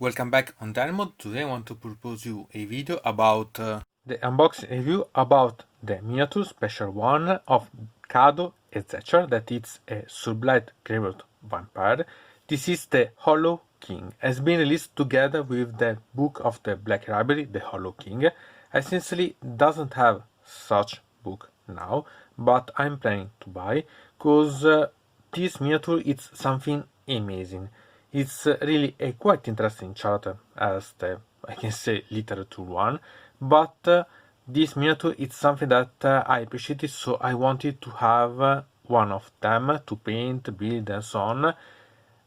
Welcome back on deynonmod. Today I want to propose you a video about the unboxing review about the miniature special one of Cado Ezechiar, that it's a Soulblight Gravelords vampire. This is the Hollow King. It has been released together with the book of the Black Library, the Hollow King. Essentially doesn't have such book now, but I'm planning to buy because this miniature is something amazing. It's really a quite interesting character as the, I can say, literature one, but this miniature is something that I appreciated, so I wanted to have one of them to paint, build and so on.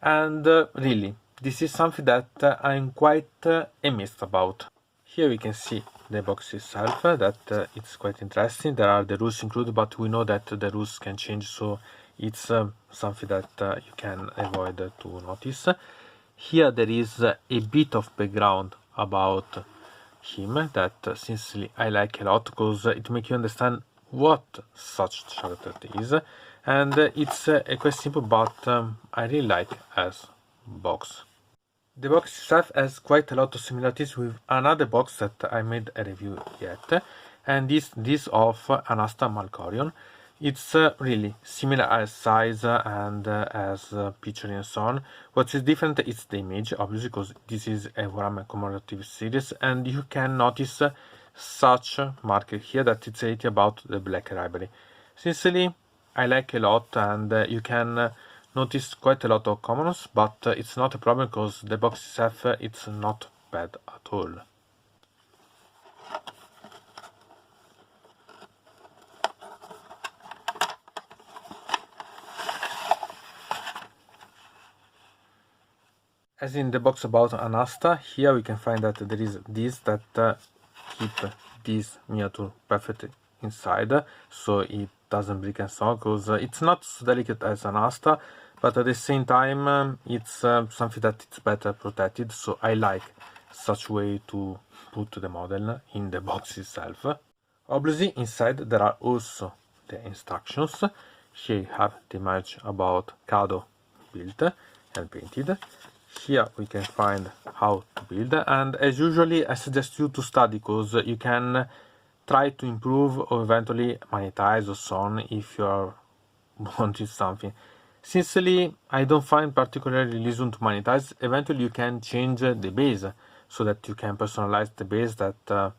And really, this is something that I'm quite amazed about. Here we can see the box itself, that it's quite interesting. There are the rules included, but we know that the rules can change, so it's something that you can avoid to notice. Here there is a bit of background about him that sincerely I like a lot, because it makes you understand what such character is, and it's quite simple, but I really like as box. The box itself has quite a lot of similarities with another box that I made a review yet, and this of Anasta Malkorion. It's really similar as size and as picture and so on. What is different is the image, obviously, because this is a Warhammer commemorative series, and you can notice such marker here that it's written about the Black Library. Sincerely, I like a lot, and you can notice quite a lot of commons, but it's not a problem because the box itself it's not bad at all. As in the box about Anasta, here we can find that there is this that keep this miniature perfectly inside, so it doesn't break and so on, because it's not so delicate as Anasta, but at the same time it's something that it's better protected, so I like such way to put the model in the box itself. Obviously inside there are also the instructions. Here you have the image about Cado built and painted. Here we can find how to build, and as usually I suggest you to study, because you can try to improve or eventually monetize or so on if you are wanting something. Sincerely, I don't find particularly reason to monetize. Eventually you can change the base so that you can personalize the base that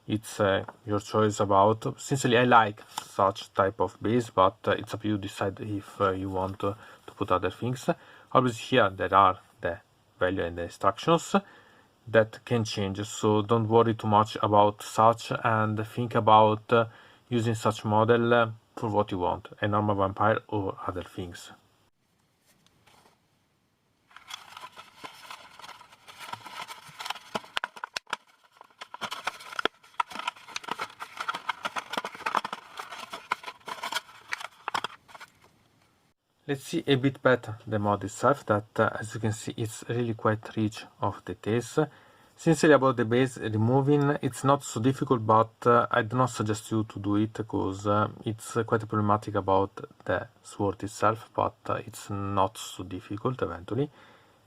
it's your choice about. Sincerely, I like such type of base, but it's up to you to decide if you want to put other things. Obviously here there are the value and the instructions that can change, so don't worry too much about such, and think about using such model for what you want, a normal vampire or other things. Let's see a bit better the mod itself, that as you can see it's really quite rich of details. Sincerely, about the base removing, it's not so difficult, but I do not suggest you to do it, because it's quite problematic about the sword itself, but it's not so difficult eventually.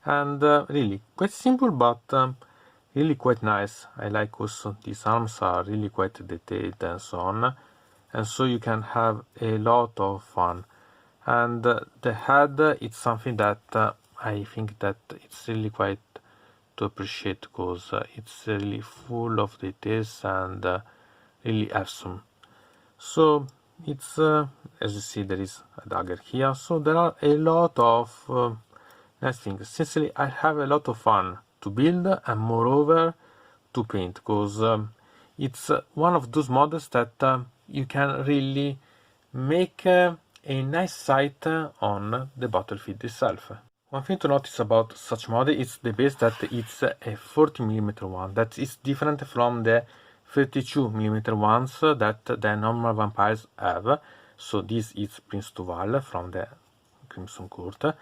And really quite simple, but really quite nice. I like also these arms are really quite detailed and so on, and so you can have a lot of fun. And the head, it's something that I think that it's really quite to appreciate, because it's really full of details and really awesome. So it's as you see, there is a dagger here, so there are a lot of nice things. Sincerely, I have a lot of fun to build and moreover to paint, because it's one of those models that you can really make a nice sight on the battlefield itself. One thing to notice about such model is the base, that it's a 40mm one, that is different from the 32mm ones that the normal vampires have. So this is Prince Tuval from the Crimson Court,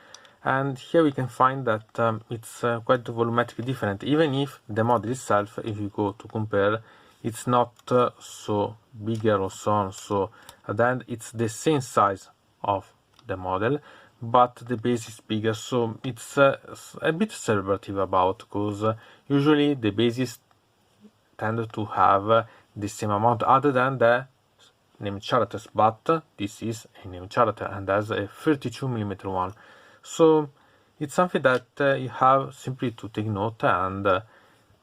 and here we can find that it's quite volumetrically different, even if the model itself, if you go to compare, it's not so bigger or so on. So at the end it's the same size of the model, but the base is bigger, so it's a bit conservative about, because usually the bases tend to have the same amount other than the named characters, but this is a named character and has a 32mm one, so it's something that you have simply to take note and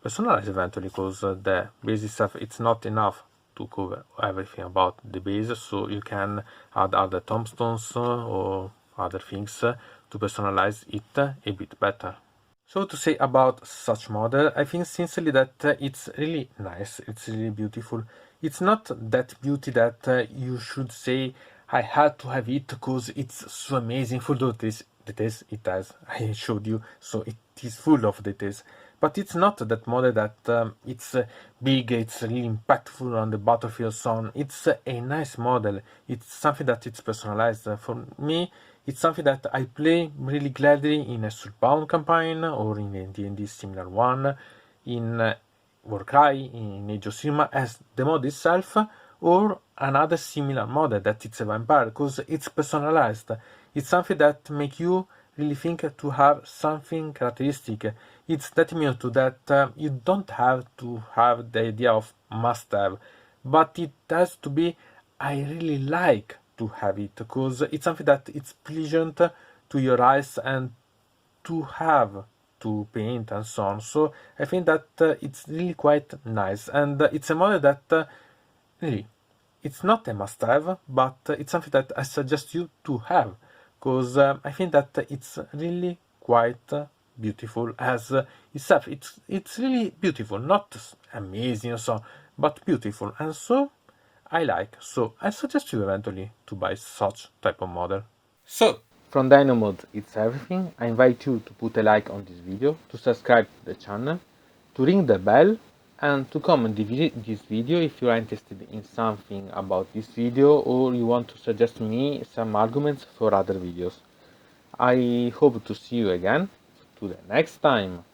personalize eventually, because the base itself, it's not enough to cover everything about the base, so you can add other tombstones or other things to personalize it a bit better. So to say about such model, I think sincerely that it's really nice, it's really beautiful. It's not that beauty that you should say, I had to have it because it's so amazing, full of details it has, I showed you, so it is full of details. But it's not that model that it's big, it's really impactful on the battlefield, so on. It's a nice model, it's something that it's personalized. For me, it's something that I play really gladly in a Soulbound campaign or in a D&D similar one, in Warcry, in Age of Sigmar as the mod itself, or another similar mod that it's a vampire, because it's personalized. It's something that makes you really think to have something characteristic. It's that Mewtwo that you don't have to have the idea of must have, but it has to be I really like to have it, because it's something that it's pleasant to your eyes and to have to paint and so on. So I think that it's really quite nice, and it's a model that really, it's not a must-have, but it's something that I suggest you to have, because I think that it's really quite beautiful as itself. It's really beautiful, not amazing or so, but beautiful, and so I like. So I suggest you eventually to buy such type of model. So from deynonmod it's everything. I invite you to put a like on this video, to subscribe to the channel, to ring the bell, and to comment this video if you are interested in something about this video or you want to suggest me some arguments for other videos. I hope to see you again to the next time.